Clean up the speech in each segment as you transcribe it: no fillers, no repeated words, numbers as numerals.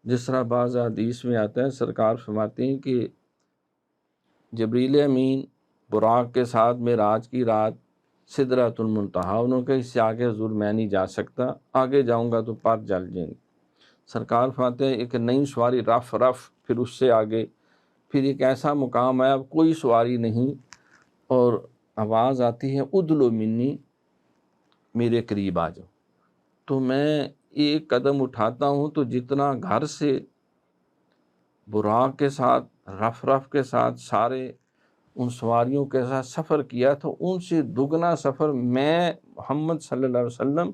جس طرح بعض حدیث میں آتا ہے، سرکار فرماتے ہیں کہ جبریل امین براق کے ساتھ معراج کی رات سدرۃ المنتہا، انہوں کہ اس سے آگے حضور میں نہیں جا سکتا، آگے جاؤں گا تو پر جل جائیں گے۔ سرکار فرماتے ہیں ایک نئی سواری رف رف، پھر اس سے آگے پھر ایک ایسا مقام ہے اب کوئی سواری نہیں، اور آواز آتی ہے ادلو منی، میرے قریب آ جاؤ۔ تو میں ایک قدم اٹھاتا ہوں تو جتنا گھر سے براق کے ساتھ رف رف کے ساتھ سارے ان سواریوں کے ساتھ سفر کیا تھا، ان سے دگنا سفر میں محمد صلی اللہ علیہ وسلم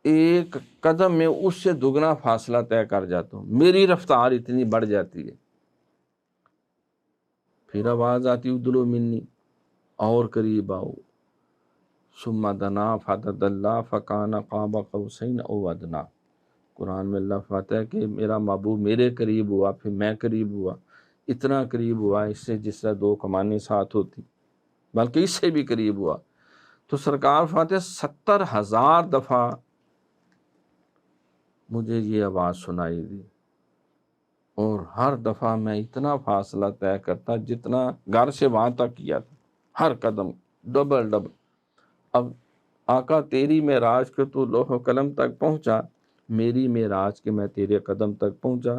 ایک قدم میں اس سے دگنا فاصلہ طے کر جاتا ہوں، میری رفتار اتنی بڑھ جاتی ہے۔ پھر آواز آتی ادلو منی، اور قریب آؤ، ثم دنا فتدلی فکان قاب قوسین او ادنا۔ قرآن میں اللہ فرماتا ہے کہ میرا محبوب میرے قریب ہوا، پھر میں قریب ہوا، اتنا قریب ہوا اس سے جس طرح دو کمانیں ساتھ ہوتی، بلکہ اس سے بھی قریب ہوا۔ تو سرکار فرماتے ہیں 70,000 دفعہ مجھے یہ آواز سنائی دی، اور ہر دفعہ میں اتنا فاصلہ طے کرتا جتنا گھر سے وہاں تک کیا تھا، ہر قدم ڈبل ڈبل۔ اب آقا تیری معراج کے تو لوح و قلم تک پہنچا، میری معراج کے میں تیرے قدم تک پہنچا،